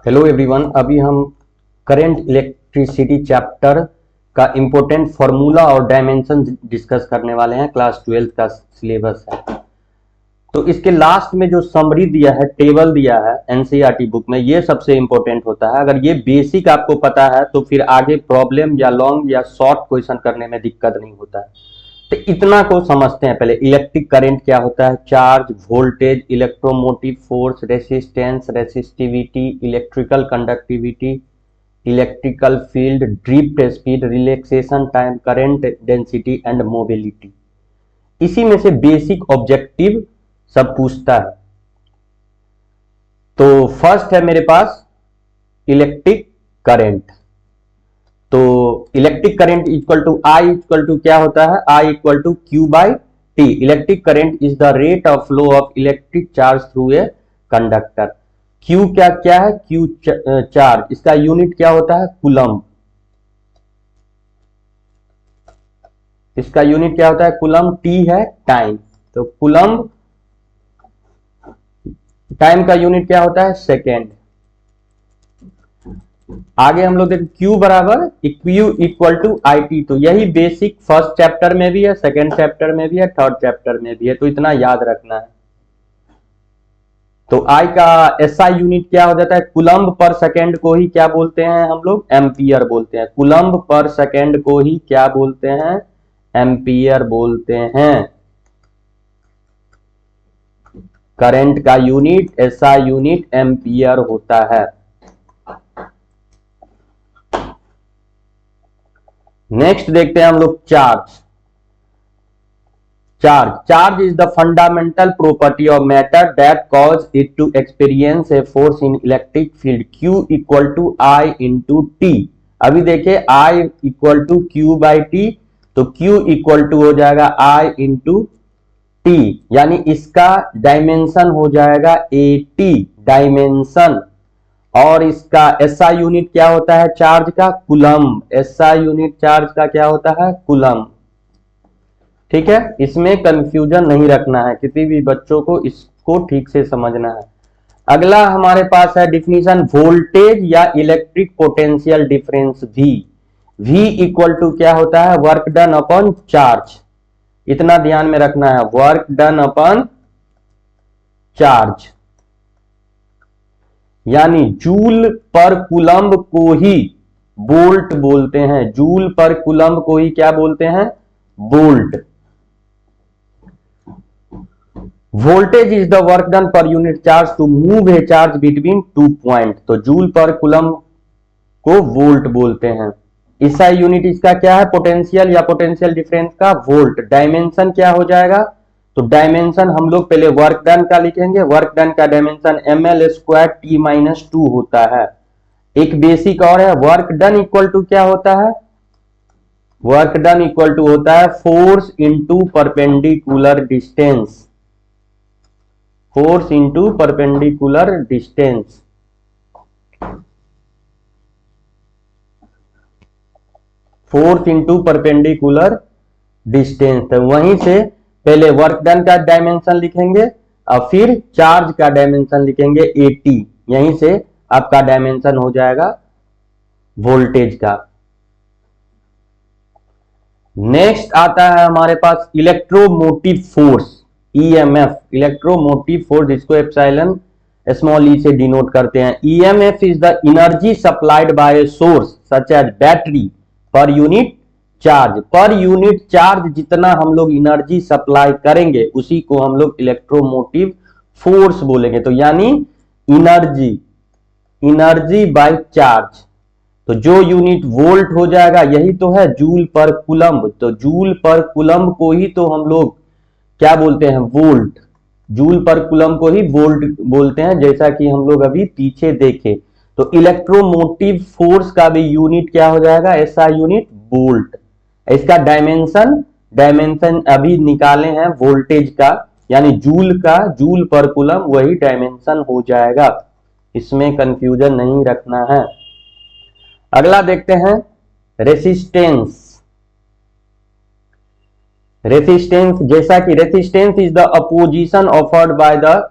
Hello everyone, अभी हम current electricity chapter का इम्पोर्टेंट फार्मूला और डायमेंशन डिस्कस करने वाले हैं। क्लास 12 का सिलेबस है। तो इसके लास्ट में जो समरी दिया है, टेबल दिया है एनसीईआरटी बुक में, ये सबसे इंपॉर्टेंट होता है। अगर ये बेसिक आपको पता है तो फिर आगे प्रॉब्लम या लॉन्ग या शॉर्ट क्वेश्चन करने में दिक्कत नहीं होता है। तो इतना को समझते हैं पहले। इलेक्ट्रिक करंट क्या होता है, charge, voltage, electromotive force, resistance, resistivity, electrical conductivity, electrical field, drift speed, relaxation time, current density and mobility. इसी में से बेसिक ऑब्जेक्टिव सब पूछता है। तो फर्स्ट है मेरे पास इलेक्ट्रिक करंट। तो electric current equal to I equal to क्या होता है, I equal to Q by T. Electric current is the rate of flow of electric charge through a conductor. Q क्या क्या है, क्यू चार्ज, इसका unit क्या होता है, कूलम्ब। इसका यूनिट क्या होता है, कूलम्ब। टी है टाइम, तो कूलम्ब टाइम का यूनिट क्या होता है, सेकेंड। आगे हम लोग देखें Q बराबर Q equal to I T. तो यही बेसिक फर्स्ट चैप्टर में भी है, सेकेंड चैप्टर में भी है, थर्ड चैप्टर में भी है, तो इतना याद रखना है। तो I का SI यूनिट क्या हो जाता है, कूलम्ब पर सेकेंड को ही क्या बोलते हैं हम लोग, एम्पियर बोलते हैं। कूलम्ब पर सेकेंड को ही क्या बोलते हैं, एम्पियर बोलते हैं। करंट का यूनिट SI यूनिट एम्पियर होता है। नेक्स्ट देखते हैं हम लोग charge. Charge is the fundamental property of matter that cause it to experience a force in electric field. Q equal to I into T. अभी देखिए I equal to Q by T, तो Q equal to हो जाएगा I into T, यानी इसका dimension हो जाएगा AT dimension. और इसका SI यूनिट क्या होता है चार्ज का, कूलम्ब। SI यूनिट चार्ज का क्या होता है, कूलम्ब। ठीक है, इसमें कंफ्यूजन नहीं रखना है, किसी भी बच्चों को इसको ठीक से समझना है। अगला हमारे पास है डिफिनीशन, वोल्टेज या electric potential difference V equal to क्या होता है, वर्क डन अपॉन चार्ज। इतना ध्यान में रखना है, वर्क डन अपॉन चार्ज, यानी जूल पर कूलम्ब को ही वोल्ट बोलते हैं। जूल पर कूलम्ब को ही क्या बोलते हैं, volt. Voltage is the work done per unit charge to move a charge between two point. तो जूल पर कूलम्ब को वोल्ट बोलते हैं। एसआई यूनिट इसका क्या है, पोटेंशियल या पोटेंशियल डिफरेंस का, वोल्ट। डायमेंशन क्या हो जाएगा, तो डायमेंशन हम लोग पहले वर्क डन का लिखेंगे। वर्क डन का dimension ml square T minus 2 होता है। एक बेसिक और है, वर्क डन इक्वल टू क्या होता है, वर्क डन इक्वल टू होता है force into perpendicular distance. Force into perpendicular distance. Force into perpendicular distance. तो वहीं से पहले वर्क डन का डायमेंशन लिखेंगे और फिर चार्ज का डायमेंशन लिखेंगे AT। यहीं से आपका डायमेंशन हो जाएगा वोल्टेज का। नेक्स्ट आता है हमारे पास electromotive force, EMF। Electromotive force, जिसको एप्सिलॉन स्मॉल e से डिनोट करते हैं। EMF is the energy supplied by a source such as battery per unit charge. Per unit charge जितना हम लोग एनर्जी सप्लाई करेंगे उसी को हम लोग इलेक्ट्रोमोटिव फोर्स बोलेंगे। तो यानी एनर्जी बाय चार्ज, तो जो यूनिट वोल्ट हो जाएगा यही तो है जूल पर कूलम्ब। तो जूल पर कूलम्ब को ही तो हम लोग क्या बोलते हैं, वोल्ट। जूल पर कूलम्ब को ही वोल्ट बोलते हैं, जैसा कि हम लोग अभी पीछे देखे। तो इलेक्ट्रोमोटिव फोर्स का भी यूनिट क्या हो जाएगा, ऐसा यूनिट वोल्ट। इसका डायमेंशन अभी निकाले हैं वोल्टेज का, यानी जूल का, जूल पर कूलम्ब वही डायमेंशन हो जाएगा। इसमें कंफ्यूजन नहीं रखना है। अगला देखते हैं रेसिस्टेंस। रेसिस्टेंस, जैसा कि resistance is the opposition offered by the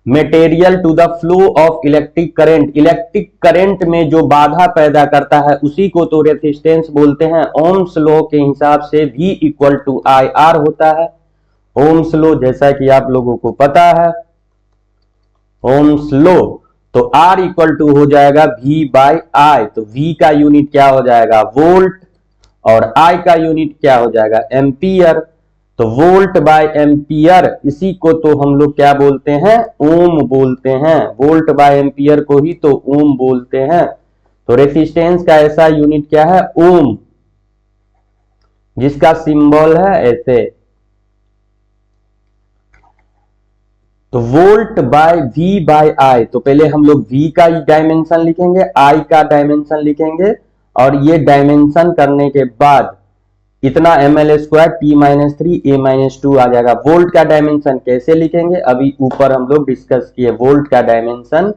material to the flow of electric current, electric current में जो बाधा पैदा करता है उसी को तो रेजिस्टेंस बोलते हैं। ओम्स लॉ के हिसाब से V equal to I R होता है। ओम्स लॉ जैसा कि आप लोगों को पता है, ओम्स लॉ, तो R इक्वल टू हो जाएगा V बाई आई। तो V का यूनिट क्या हो जाएगा, वोल्ट, और I का यूनिट क्या हो जाएगा, एम्पियर। तो वोल्ट बाय एम्पियर, इसी को तो हम लोग क्या बोलते हैं, ओम बोलते हैं। वोल्ट बाय एम्पियर को ही तो ओम बोलते हैं। तो रेजिस्टेंस का ऐसा यूनिट क्या है, ओम, जिसका सिंबल है ऐसे। तो वोल्ट बाय V बाय आई, तो पहले हम लोग V का डायमेंशन लिखेंगे, I का डायमेंशन लिखेंगे, और ये डायमेंशन करने के बाद इतना ml square t minus 3 a minus 2 आ जाएगा। वोल्ट का डायमेंशन कैसे लिखेंगे, अभी ऊपर हम लोग डिस्कस किए। वोल्ट का डायमेंशन,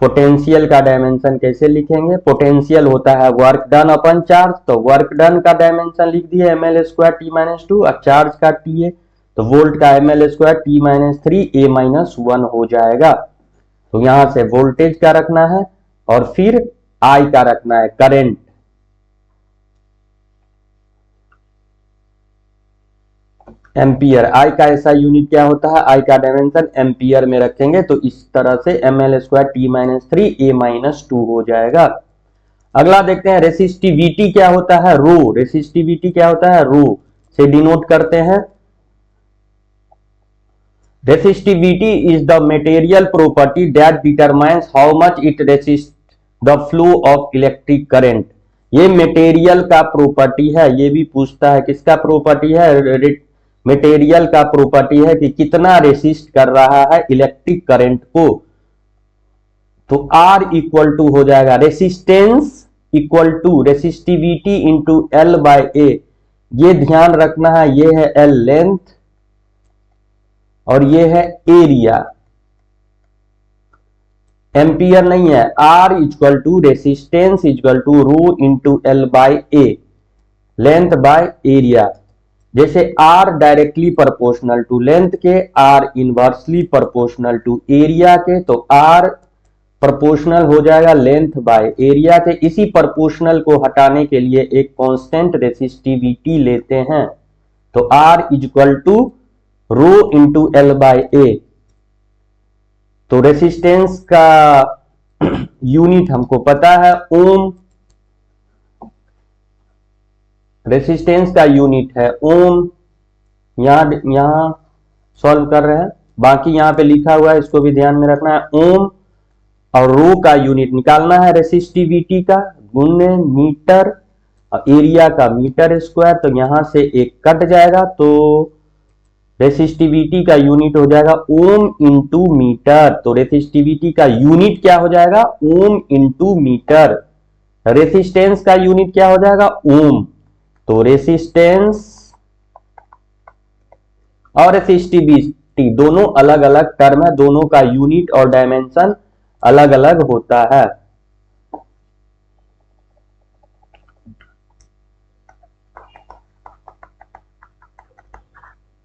पोटेंशियल का डायमेंशन कैसे लिखेंगे, पोटेंशियल होता है वर्क डन अपन चार्ज, तो वर्क डन का डायमेंशन लिख दिए ml स्क्वायर t माइनस 2, और चार्ज का t है तो वोल्ट का ml square t minus 3 a minus 1 हो जाएगा। तो यहां से वोल्टेज का रखना है और फिर I का रखना है, करंट। एम्पियर, आई का ऐसा यूनिट क्या होता है, आई का डायमेंशन एम्पियर में रखेंगे, तो इस तरह से ml square T minus 3 a minus 2 हो जाएगा। अगला देखते हैं रेसिस्टिविटी क्या होता है, रो। रेसिस्टिविटी क्या होता है, रो से डिनोट करते हैं। Resistivity is the material property that determines how much it resist the flow of electric current. ये मटेरियल का प्रॉपर्टी है, ये भी पूछता है किसका प्रॉपर्टी है, मटेरियल का प्रॉपर्टी है कि कितना रेसिस्ट कर रहा है इलेक्ट्रिक करंट को। तो R इक्वल टू हो जाएगा resistance equal to resistivity into L by A। ये ध्यान रखना है, ये है L लेंथ और ये है एरिया, एम्पियर नहीं है। R equal to resistance equal to rho into L by A, length by area. जैसे R directly proportional to length के, R inversely proportional to area के, तो R प्रोपोर्शनल हो जाएगा लेंथ बाय एरिया के। इसी प्रोपोर्शनल को हटाने के लिए एक कांस्टेंट रेसिस्टिविटी लेते हैं, तो R equal to rho into L by A। तो रेसिस्टेंस का यूनिट हमको पता है ओम, रेसिस्टेंस का यूनिट है ओम। यहां सॉल्व कर रहे हैं, बाकी यहां पे लिखा हुआ है, इसको भी ध्यान में रखना है। ओम और रो का यूनिट निकालना है, रेसिस्टिविटी का गुणे मीटर और एरिया का मीटर स्क्वायर। तो यहां से एक कट जाएगा, तो रेसिस्टिविटी का यूनिट हो जाएगा ओम इंटू मीटर। तो रेसिस्टिविटी का यूनिट क्या हो जाएगा, ओम इंटू मीटर। रेसिस्टेंस का यूनिट क्या हो जाएगा, ओम। तो रेसिस्टेंस और रेसिस्टिविटी दोनों अलग अलग टर्म है, दोनों का यूनिट और डायमेंशन अलग अलग होता है।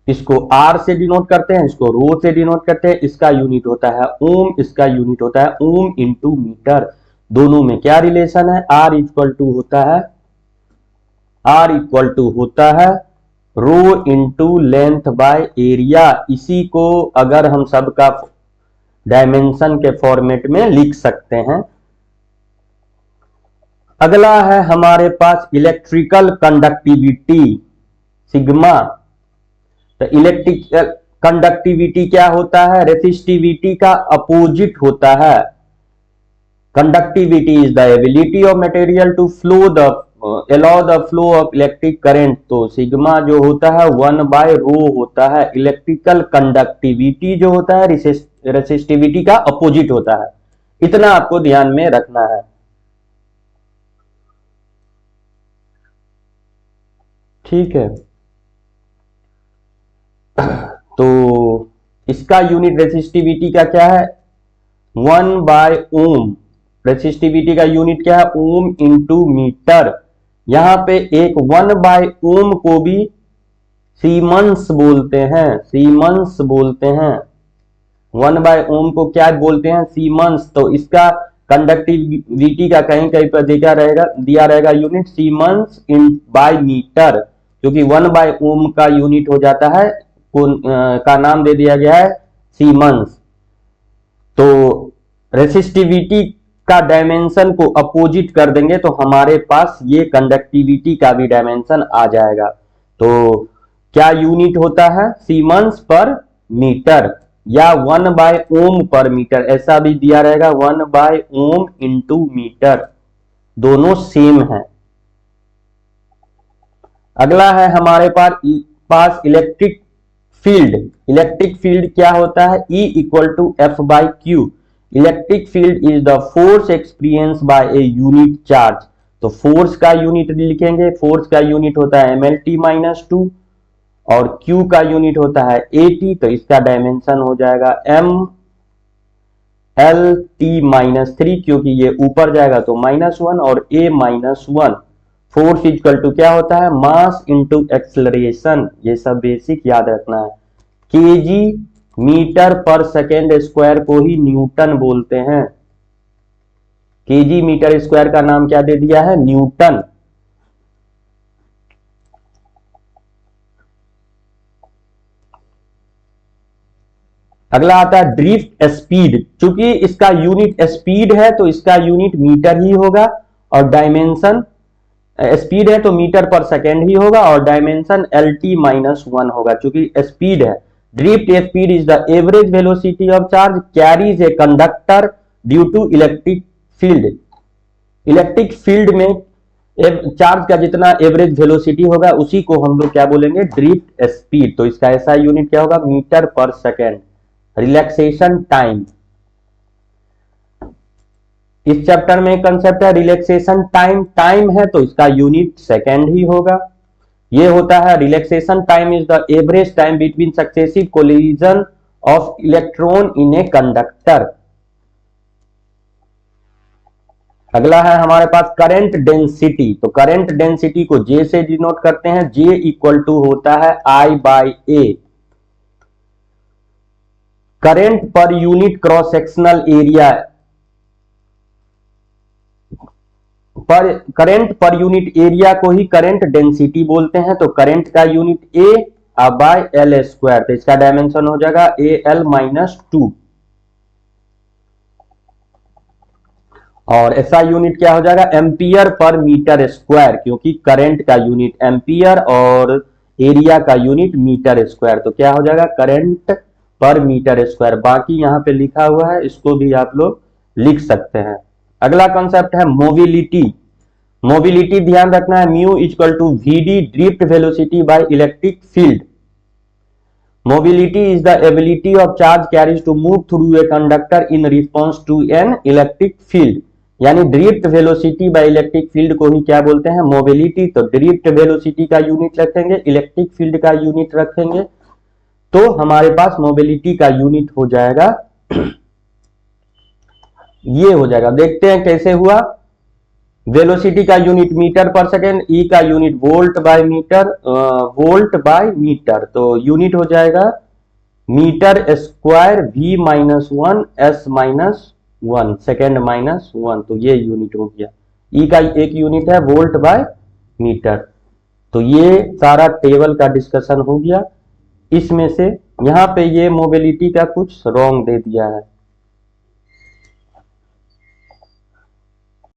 इसको R से डिनोट करते हैं, इसको रो से डिनोट करते हैं। इसका यूनिट होता है ओम, इसका यूनिट होता है ओम इंटू मीटर। दोनों में क्या रिलेशन है, R इक्वल टू होता है rho into length by area. इसी को अगर हम सबका डायमेंशन के फॉर्मेट में लिख सकते हैं। अगला है हमारे पास इलेक्ट्रिकल कंडक्टिविटी, सिग्मा। तो इलेक्ट्रिकल कंडक्टिविटी क्या होता है, रेसिस्टिविटी का अपोजिट होता है। Conductivity is the ability of material to flow the allow the flow of electric current. तो सिग्मा जो होता है 1 बाय रो होता है। इलेक्ट्रिकल कंडक्टिविटी जो होता है रेसिस्टिविटी का अपोजिट होता है, इतना आपको ध्यान में रखना है। ठीक है, तो इसका यूनिट रेसिस्टिविटी का क्या है, 1 बाय ओम। रेसिस्टिविटी का यूनिट क्या है, ओम इंटू मीटर। यहां पे एक 1 बाय ओम को भी सीमंस बोलते हैं, सीमंस बोलते हैं। 1/ओम को क्या बोलते हैं, सीमेंस। तो इसका कंडक्टिविटी का कहीं कहीं पर दिया रहेगा unit siemens in by metre, क्योंकि 1/ओम का यूनिट हो जाता है का नाम दे दिया गया है सीमेंस। तो रेसिस्टिविटी का डायमेंशन को अपोजिट कर देंगे तो हमारे पास ये कंडक्टिविटी का भी डायमेंशन आ जाएगा। तो क्या यूनिट होता है, सीमेंस पर मीटर या 1/ओम पर मीटर, ऐसा भी दिया रहेगा 1/ओम इंटू मीटर, दोनों सेम है। अगला है हमारे पास इलेक्ट्रिक फील्ड। इलेक्ट्रिक फील्ड क्या होता है, E = F/Q। Electric field is the force experience by a unit charge. तो फोर्स का यूनिट लिखेंगे, फोर्स का यूनिट होता है mlt-2 और Q का यूनिट होता है AT। तो इसका डायमेंशन हो जाएगा mlt-3, क्योंकि ये ऊपर जाएगा तो -1 और A-1। फोर्स इक्वल टू क्या होता है, मास इंटू एक्सेलरेशन। ये सब बेसिक याद रखना है। केजी मीटर पर सेकेंड स्क्वायर को ही न्यूटन बोलते हैं। केजी मीटर स्क्वायर का नाम क्या दे दिया है, न्यूटन। अगला आता है ड्रिफ्ट स्पीड। चूंकि इसका यूनिट स्पीड है तो इसका यूनिट मीटर ही होगा, और डायमेंशन स्पीड है तो मीटर पर सेकेंड ही होगा, और डायमेंशन LT-1 होगा चूंकि स्पीड है। Drift speed is the average velocity of charge carries a conductor due to electric field. Electric field में चार्ज का जितना एवरेज वेलोसिटी होगा उसी को हम लोग क्या बोलेंगे, ड्रिफ्ट स्पीड। तो इसका ऐसा यूनिट क्या होगा, मीटर पर सेकेंड। रिलैक्सेशन टाइम, इस चैप्टर में कंसेप्ट है रिलैक्सेशन टाइम। टाइम है तो इसका यूनिट सेकेंड ही होगा। ये होता है relaxation time is the average time between successive collision of electron in a conductor. अगला है हमारे पास करंट डेंसिटी। तो करंट डेंसिटी को J से डिनोट करते हैं। J = होता है I/A। Current per unit cross sectional area, current per unit area को ही करंट डेंसिटी बोलते हैं। तो करंट का यूनिट A/L²। तो इसका डायमेंशन हो जाएगा AL-2। और ऐसा यूनिट क्या हो जाएगा, एम्पियर पर मीटर स्क्वायर, क्योंकि करंट का यूनिट एम्पियर और एरिया का यूनिट मीटर स्क्वायर। तो क्या हो जाएगा, करंट पर मीटर स्क्वायर। बाकी यहां पे लिखा हुआ है, इसको भी आप लोग लिख सकते हैं। अगला कॉन्सेप्ट है मोबिलिटी। मोबिलिटी ध्यान रखना है, mu = VD drift velocity by electric field. Mobility is the ability of charge carriers to move through a conductor in response to an electric field. यानी drift velocity by electric field को ही क्या बोलते हैं, mobility. तो drift velocity का unit रखेंगे, electric field का यूनिट रखेंगे, तो हमारे पास मोबिलिटी का यूनिट हो जाएगा ये हो जाएगा। देखते हैं कैसे हुआ। वेलोसिटी का यूनिट मीटर पर सेकेंड, ई का यूनिट वोल्ट बाय मीटर। तो यूनिट हो जाएगा metre square V-1 S-1 second -1। तो ये यूनिट हो गया। ई का एक यूनिट है वोल्ट बाय मीटर। तो ये सारा टेबल का डिस्कशन हो गया। इसमें से यहां पे ये मोबिलिटी का कुछ रॉन्ग दे दिया है।